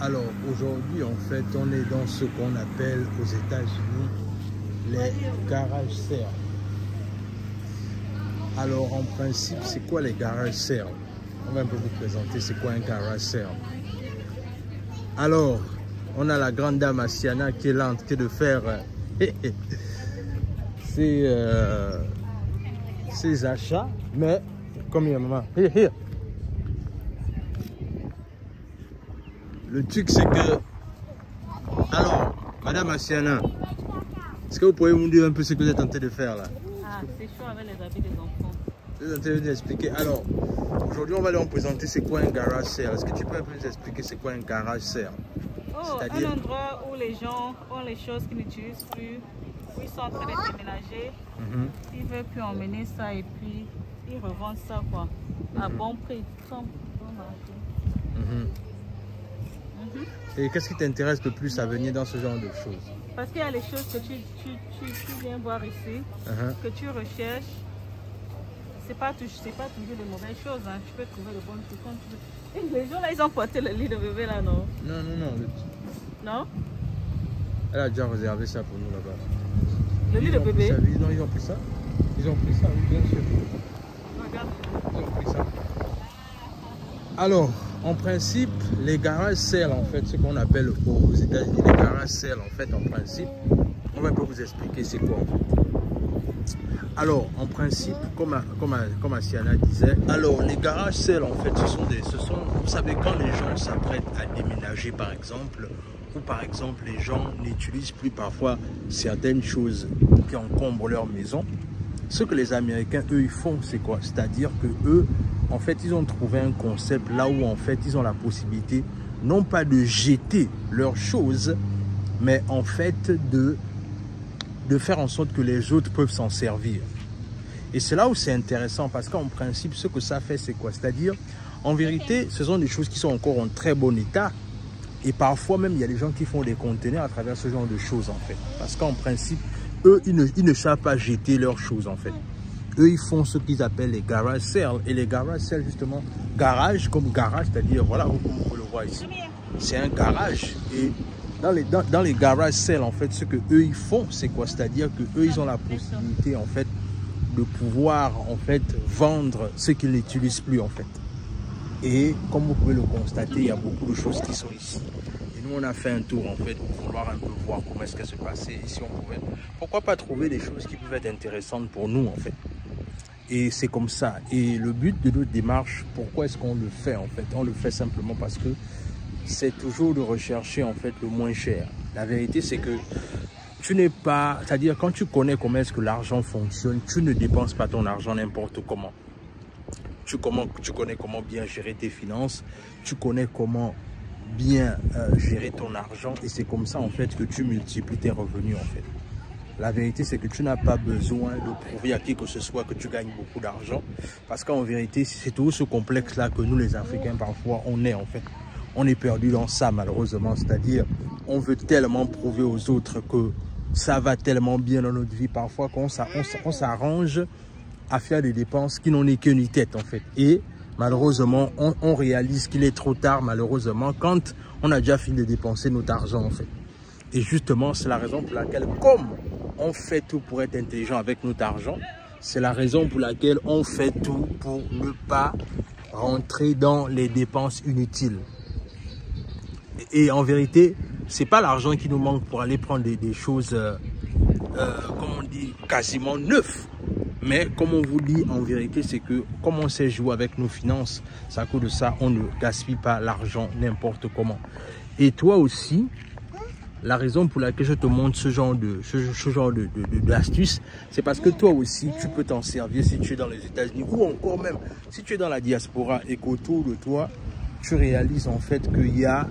Alors aujourd'hui, en fait, on est dans ce qu'on appelle aux États-Unis les garages sales. Alors en principe, c'est quoi les garages sales? On va un peu vous présenter c'est quoi un garage sale. Alors, on a la grande dame Asiana qui est là en train de faire ses achats, mais comme il y a maman. Le truc c'est que, alors, madame Asiana, est-ce que vous pouvez nous dire un peu ce que vous êtes en train de faire là? Ah, c'est chaud avec les habits des enfants. Vous êtes en train de nous expliquer. Alors, aujourd'hui on va leur présenter c'est quoi un garage sale. Est-ce que tu peux un peu nous expliquer c'est quoi un garage sale? Oh, un endroit où les gens ont les choses qu'ils n'utilisent plus, où ils sont en train de déménager, ils ne veulent plus emmener ça et puis ils revendent ça quoi, à bon prix, sans bon marché. Et qu'est-ce qui t'intéresse le plus à venir dans ce genre de choses? Parce qu'il y a les choses que tu viens voir ici, que tu recherches. C'est pas toujours de mauvaises choses, hein. Tu peux trouver de bonnes choses quand tu veux. Et les gens là, ils ont porté le lit de bébé là, non? Non, non, non. Non? Elle a déjà réservé ça pour nous là-bas. Le lit de bébé? Non, ils ont pris ça. Ils ont pris ça, oui, bien sûr. Regarde. Ils ont pris ça. Alors, en principe, les garages sales, en fait, ce qu'on appelle aux États-Unis les garages sales, en fait, en principe, on va un peu vous expliquer c'est quoi en fait. Alors, en principe, comme Asiana disait, alors les garages sales, en fait, vous savez, quand les gens s'apprêtent à déménager, par exemple, ou par exemple, les gens n'utilisent plus parfois certaines choses qui encombrent leur maison, ce que les Américains, eux, ils font, c'est quoi? C'est-à-dire que eux, en fait, ils ont trouvé un concept là où, en fait, ils ont la possibilité, non pas de jeter leurs choses, mais en fait, de faire en sorte que les autres peuvent s'en servir. Et c'est là où c'est intéressant parce qu'en principe, ce que ça fait, c'est quoi? C'est-à-dire, en vérité, ce sont des choses qui sont encore en très bon état. Et parfois même, il y a des gens qui font des conteneurs à travers ce genre de choses, en fait. Parce qu'en principe, eux, ils ne savent pas jeter leurs choses, en fait. Eux, ils font ce qu'ils appellent les garage sales. Et les garage sales, justement, garage comme garage, c'est-à-dire, voilà, comme vous pouvez le voir ici, c'est un garage. Et dans les garage sales, en fait, ce que eux ils font, c'est quoi? C'est-à-dire que eux ils ont la possibilité, en fait, de pouvoir, en fait, vendre ce qu'ils n'utilisent plus, en fait. Et comme vous pouvez le constater, il y a beaucoup de choses qui sont ici. Et nous, on a fait un tour, en fait, pour vouloir un peu voir comment est-ce que ça se passait. Et si on pouvait, pourquoi pas trouver des choses qui peuvent être intéressantes pour nous, en fait. Et c'est comme ça. Et le but de notre démarche, pourquoi est-ce qu'on le fait, en fait? On le fait simplement parce que c'est toujours de rechercher en fait le moins cher. La vérité c'est que tu n'es pas, c'est-à-dire quand tu connais comment est-ce que l'argent fonctionne, tu ne dépenses pas ton argent n'importe comment. Tu connais comment bien gérer tes finances, tu connais comment bien gérer ton argent et c'est comme ça en fait que tu multiplies tes revenus en fait. La vérité c'est que tu n'as pas besoin de prouver à qui que ce soit que tu gagnes beaucoup d'argent parce qu'en vérité c'est tout ce complexe là que nous les Africains parfois on est en fait. On est perdu dans ça malheureusement, c'est-à-dire on veut tellement prouver aux autres que ça va tellement bien dans notre vie parfois qu'on s'arrange à faire des dépenses qui n'ont ni queue ni tête en fait. Et malheureusement, on réalise qu'il est trop tard malheureusement quand on a déjà fini de dépenser notre argent en fait. Et justement, c'est la raison pour laquelle, comme on fait tout pour être intelligent avec notre argent, c'est la raison pour laquelle on fait tout pour ne pas rentrer dans les dépenses inutiles. Et en vérité, c'est pas l'argent qui nous manque pour aller prendre des choses, comme on dit, quasiment neuves. Mais comme on vous dit, en vérité, c'est que comme on sait jouer avec nos finances, c'est à cause de ça, on ne gaspille pas l'argent n'importe comment. Et toi aussi, la raison pour laquelle je te montre ce genre d'astuce, c'est parce que toi aussi, tu peux t'en servir si tu es dans les États-Unis ou encore même si tu es dans la diaspora et qu'autour de toi, tu réalises en fait qu'il y a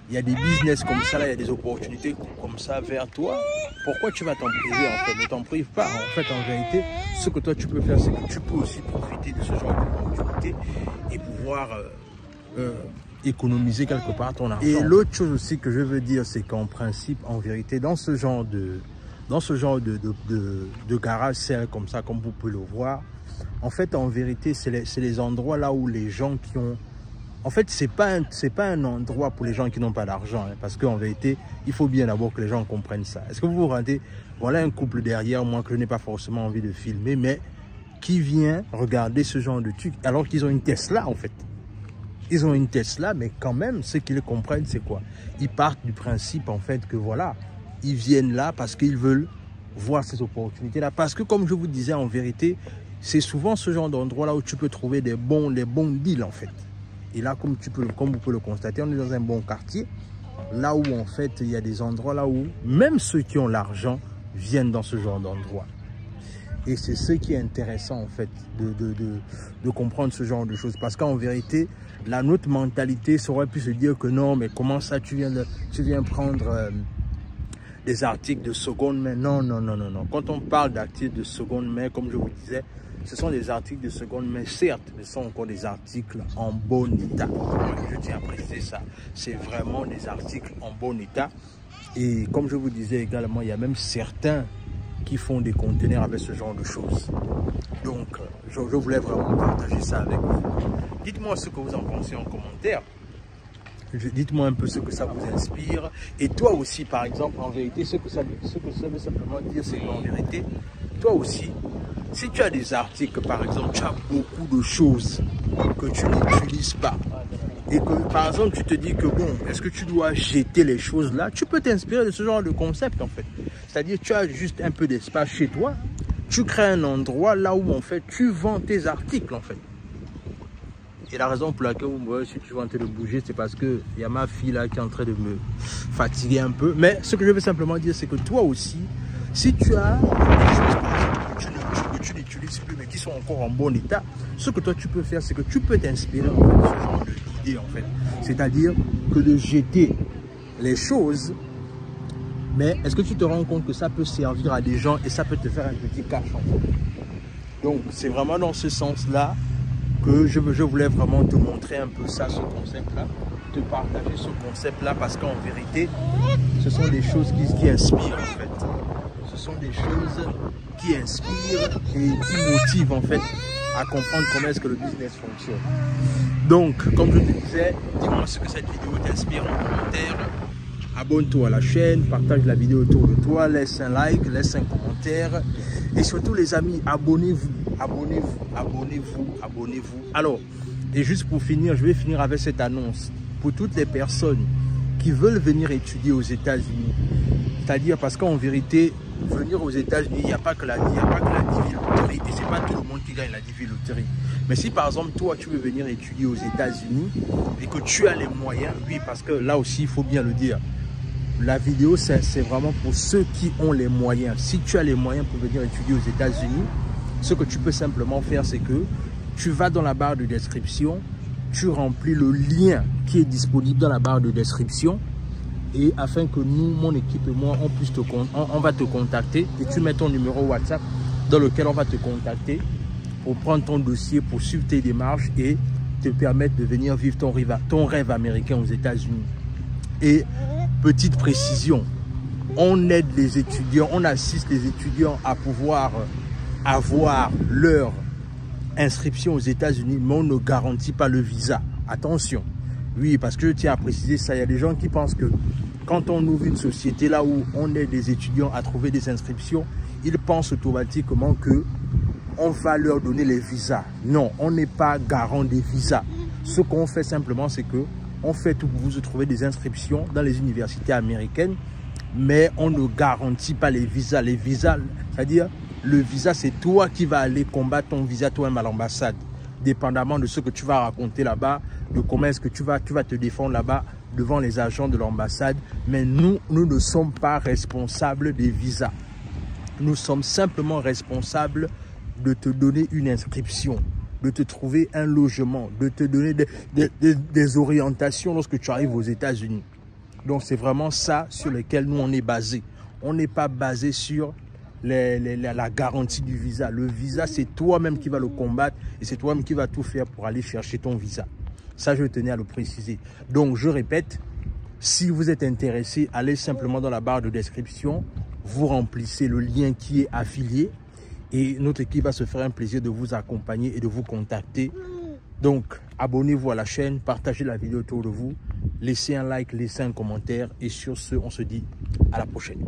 des business comme ça, là, il y a des opportunités comme ça vers toi. Pourquoi tu vas t'en priver en fait? Ne t'en prive pas. En fait, en vérité, ce que toi tu peux faire, c'est que tu peux aussi profiter de ce genre d'opportunité et pouvoir économiser quelque part ton argent. Et l'autre chose aussi que je veux dire, c'est qu'en principe, en vérité, dans ce genre de garage sale comme ça, comme vous pouvez le voir, en fait, en vérité, c'est les endroits là où les gens qui ont En fait, c'est pas un endroit pour les gens qui n'ont pas d'argent. Hein, parce qu'en vérité, il faut bien d'abord que les gens comprennent ça. Est-ce que vous vous rendez? Voilà un couple derrière moi que je n'ai pas forcément envie de filmer, mais qui vient regarder ce genre de truc alors qu'ils ont une Tesla en fait. Ils ont une Tesla, mais quand même, ce qu'ils comprennent, c'est quoi? Ils partent du principe en fait que voilà, ils viennent là parce qu'ils veulent voir ces opportunités-là. Parce que comme je vous disais, en vérité, c'est souvent ce genre d'endroit-là où tu peux trouver les bons deals en fait. Et là, comme vous pouvez le constater, on est dans un bon quartier. Là où en fait, il y a des endroits là où même ceux qui ont l'argent viennent dans ce genre d'endroit. Et c'est ce qui est intéressant en fait de comprendre ce genre de choses. Parce qu'en vérité, notre mentalité aurait pu se dire que non, mais comment ça tu viens prendre des articles de seconde main. Non, non, non, non, non. Quand on parle d'articles de seconde main, comme je vous disais, ce sont des articles de seconde main, certes, mais ce sont encore des articles en bon état. Je tiens à préciser ça. C'est vraiment des articles en bon état. Et comme je vous disais également, il y a même certains qui font des conteneurs avec ce genre de choses. Donc, je voulais vraiment partager ça avec vous. Dites-moi ce que vous en pensez en commentaire. Dites-moi un peu ce que ça vous inspire. Et toi aussi, par exemple, en vérité, ce que ça veut simplement dire, c'est qu'en vérité, toi aussi, si tu as des articles, par exemple, tu as beaucoup de choses que tu n'utilises pas. Et que, par exemple, tu te dis que, bon, est-ce que tu dois jeter les choses là? Tu peux t'inspirer de ce genre de concept, en fait. C'est-à-dire, tu as juste un peu d'espace chez toi. Tu crées un endroit là où, en fait, tu vends tes articles, en fait. Et la raison pour laquelle vous me voyez, si tu vas en train de bouger, c'est parce qu'il y a ma fille là qui est en train de me fatiguer un peu. Mais ce que je veux simplement dire, c'est que toi aussi, si tu as des choses que tu n'utilises plus, mais qui sont encore en bon état, ce que toi tu peux faire, c'est que tu peux t'inspirer en fait, ce genre d'idée en fait. C'est-à-dire que de jeter les choses, mais est-ce que tu te rends compte que ça peut servir à des gens et ça peut te faire un petit cash en fait. Donc c'est vraiment dans ce sens-là que je voulais vraiment te montrer un peu ça, ce concept-là, te partager ce concept-là, parce qu'en vérité, ce sont des choses qui inspirent en fait. Ce sont des choses qui inspirent et qui motivent en fait à comprendre comment est-ce que le business fonctionne. Donc, comme je te disais, dis-moi ce que cette vidéo t'inspire en commentaire. Abonne-toi à la chaîne, partage la vidéo autour de toi, laisse un like, laisse un commentaire. Et surtout les amis, abonnez-vous, abonnez-vous, abonnez-vous, abonnez-vous. Alors, et juste pour finir, je vais finir avec cette annonce. Pour toutes les personnes qui veulent venir étudier aux États-Unis, c'est-à-dire parce qu'en vérité, venir aux États-Unis, il n'y a pas que la Divi Lottery, et c'est pas tout le monde qui gagne la Divi Lottery. Mais si par exemple, toi, tu veux venir étudier aux États-Unis et que tu as les moyens, oui, parce que là aussi, il faut bien le dire, la vidéo, c'est vraiment pour ceux qui ont les moyens. Si tu as les moyens pour venir étudier aux États-Unis, ce que tu peux simplement faire, c'est que tu vas dans la barre de description, tu remplis le lien qui est disponible dans la barre de description, et afin que nous, mon équipe et moi, on va te contacter, et tu mets ton numéro WhatsApp dans lequel on va te contacter pour prendre ton dossier, pour suivre tes démarches et te permettre de venir vivre ton rêve américain aux États-Unis. Et petite précision, on aide les étudiants, on assiste les étudiants à pouvoir avoir leur inscription aux États-Unis, mais on ne garantit pas le visa. Attention, oui, parce que je tiens à préciser ça, il y a des gens qui pensent que quand on ouvre une société là où on aide des étudiants à trouver des inscriptions, ils pensent automatiquement que on va leur donner les visas. Non, on n'est pas garant des visas. Ce qu'on fait simplement, c'est que on fait tout pour vous trouver des inscriptions dans les universités américaines, mais on ne garantit pas les visas. Les visas, c'est-à-dire, le visa, c'est toi qui vas aller combattre ton visa toi-même à l'ambassade, dépendamment de ce que tu vas raconter là-bas, de comment est-ce que tu vas te défendre là-bas devant les agents de l'ambassade. Mais nous ne sommes pas responsables des visas. Nous sommes simplement responsables de te donner une inscription, de te trouver un logement, de te donner des orientations lorsque tu arrives aux États-Unis. Donc, c'est vraiment ça sur lequel nous, on est basé. On n'est pas basé sur la garantie du visa. Le visa, c'est toi-même qui vas le combattre et c'est toi-même qui vas tout faire pour aller chercher ton visa. Ça, je tenais à le préciser. Donc, je répète, si vous êtes intéressé, allez simplement dans la barre de description, vous remplissez le lien qui est affilié et notre équipe va se faire un plaisir de vous accompagner et de vous contacter. Donc, Abonnez-vous à la chaîne, partagez la vidéo autour de vous, laissez un like, laissez un commentaire et sur ce, on se dit à la prochaine.